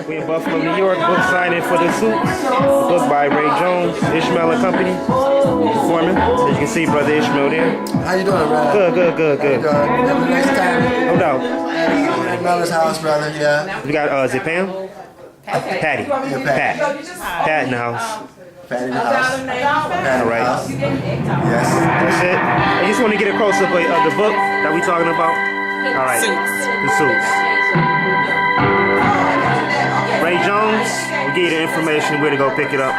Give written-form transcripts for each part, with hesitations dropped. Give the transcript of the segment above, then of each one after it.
We in Buffalo, New York. Book signing for the Suits. A book by Ray Jones, Ishmael and Company. Performing. As you can see, brother Ishmael there. How you doing, brother? Good. How you doing? Having a nice time. No doubt. At Mel's house, brother. Yeah. We got is it Pam? Patty. Yeah, Pat. Pat in the house. Pat in the house. All right. Yes. That's it. I just want to get a close up of the book that we talking about. All right. The Suits. Ray Jones, we'll give you the information where to go pick it up.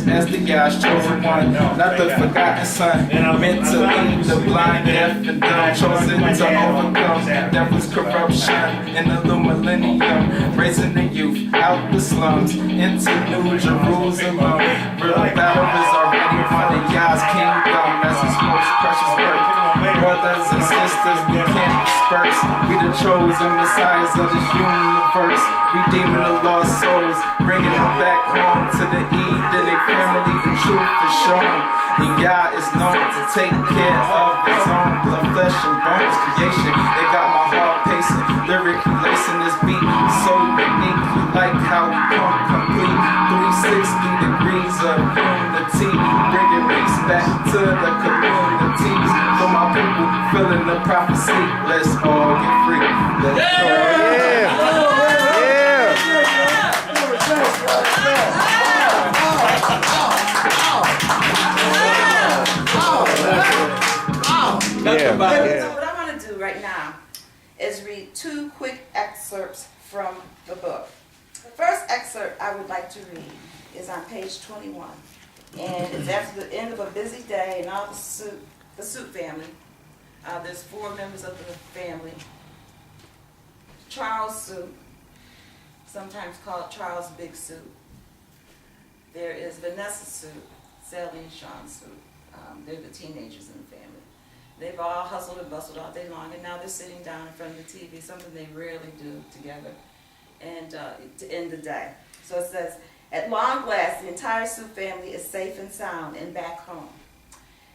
As the God's chosen one, not the forgotten son, meant to lead the blind, deaf, and dumb, chosen to overcome devil's corruption in the new millennium, raising the youth out the slums into New Jerusalem. Real battle is already won in God's kingdom as His most precious work. Brothers and sisters, we can't disperse. We the chosen messiahs of this universe, redeeming the lost souls, bringing them back home to the Eden. Their family, the truth is shown. And God is known to take care of His own blood, flesh, and bones creation. They got my heart pacing, lyrically lacing this beat, so unique. You like how we come complete. 360 degrees of unity, bringing peace back to the communities. For my people, feeling the prophecy. Let's all get free. Let's go. Yeah. Yeah. So what I want to do right now is read 2 quick excerpts from the book. The first excerpt I would like to read is on page 21. And it's after the end of a busy day and all the Suit family. There's 4 members of the family. Charles Suit, sometimes called Charles Big Suit. There is Vanessa Suit, Sally and Sean Suit. They're the teenagers in the family. They've all hustled and bustled all day long, and now they're sitting down in front of the TV, something they rarely do together, and to end the day. So it says, at long last, the entire Suit family is safe and sound and back home.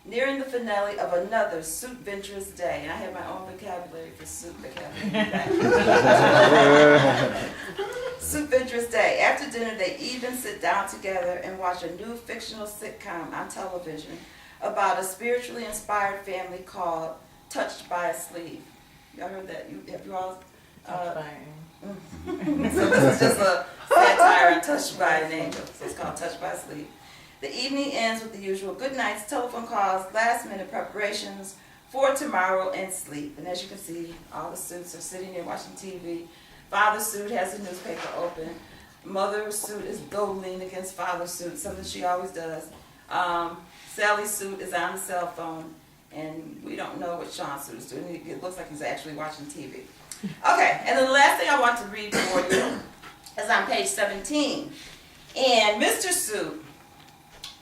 Nearing the finale of another Suit Venturous day, and I have my own vocabulary for Suit vocabulary. Suit Venturous day. After dinner, they even sit down together and watch a new fictional sitcom on television about a spiritually inspired family called Touched by a Sleeve. Y'all heard that? Have you all? So this is just a satire on Touched by an Angel. So it's called Touched by a Sleeve. The evening ends with the usual good nights, telephone calls, last minute preparations for tomorrow, and sleep. And as you can see, all the Suits are sitting there watching TV. Father Suit has the newspaper open. Mother Suit is doling against Father Suit, something she always does. Sally Suit is on the cell phone, and we don't know what Sean Suit is doing. It looks like he's actually watching TV. Okay, and then the last thing I want to read for you is on page 17. And Mr. Suit,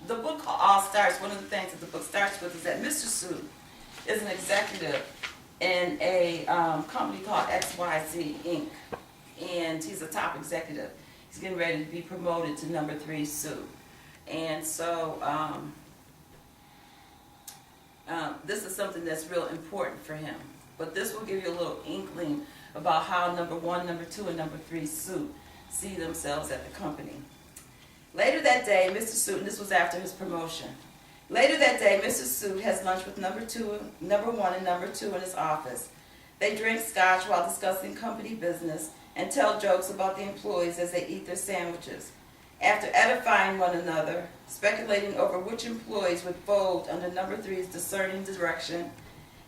the book all starts, one of the things that the book starts with is that Mr. Suit is an executive in a company called XYZ Inc. And he's a top executive. He's getting ready to be promoted to number 3 Suit. And so this is something that's real important for him. But this will give you a little inkling about how number 1, number 2, and number 3 Suit see themselves at the company. Later that day, Mr. Suit, and this was after his promotion. Later that day, Mr. Suit has lunch with number 1, and number 2 in his office. They drink scotch while discussing company business and tell jokes about the employees as they eat their sandwiches. After edifying one another, speculating over which employees would fold under number 3's discerning direction,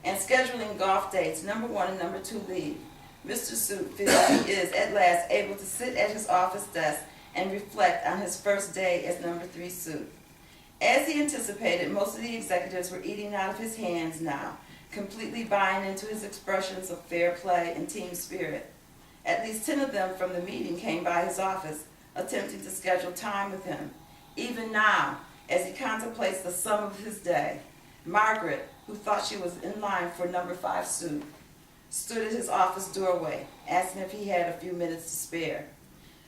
and scheduling golf dates, number 1 and number 2 leave, Mr. Suit feels he is at last able to sit at his office desk and reflect on his first day as number 3 Suit. As he anticipated, most of the executives were eating out of his hands now, completely buying into his expressions of fair play and team spirit. At least 10 of them from the meeting came by his office, attempting to schedule time with him. Even now, as he contemplates the sum of his day, Margaret, who thought she was in line for number 5 Suit, stood at his office doorway, asking if he had a few minutes to spare.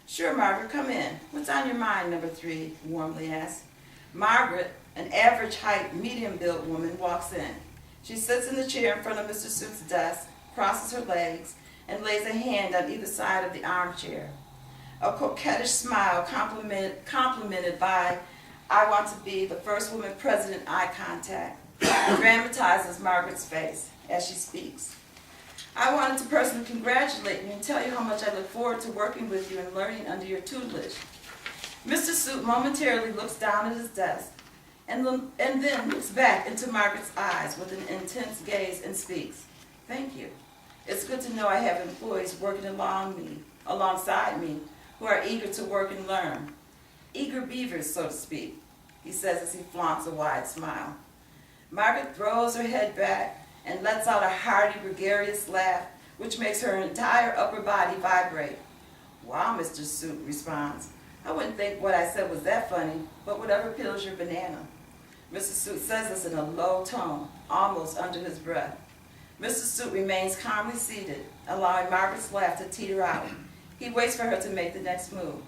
"Sure, Margaret, come in. What's on your mind?" number 3 warmly asked. Margaret, an average height, medium-built woman, walks in. She sits in the chair in front of Mr. Suit's desk, crosses her legs, and lays a hand on either side of the armchair. A coquettish smile complimented by, "I want to be the first woman president" eye contact, dramatizes Margaret's face as she speaks. "I wanted to personally congratulate you and tell you how much I look forward to working with you and learning under your tutelage." Mr. Suit momentarily looks down at his desk and then looks back into Margaret's eyes with an intense gaze and speaks. "Thank you. It's good to know I have employees working alongside me who are eager to work and learn. Eager beavers, so to speak," he says as he flaunts a wide smile. Margaret throws her head back and lets out a hearty, gregarious laugh, which makes her entire upper body vibrate. "Wow," Mr. Suit responds. "I wouldn't think what I said was that funny, but whatever peels your banana." Mr. Suit says this in a low tone, almost under his breath. Mr. Suit remains calmly seated, allowing Margaret's laugh to teeter out. He waits for her to make the next move.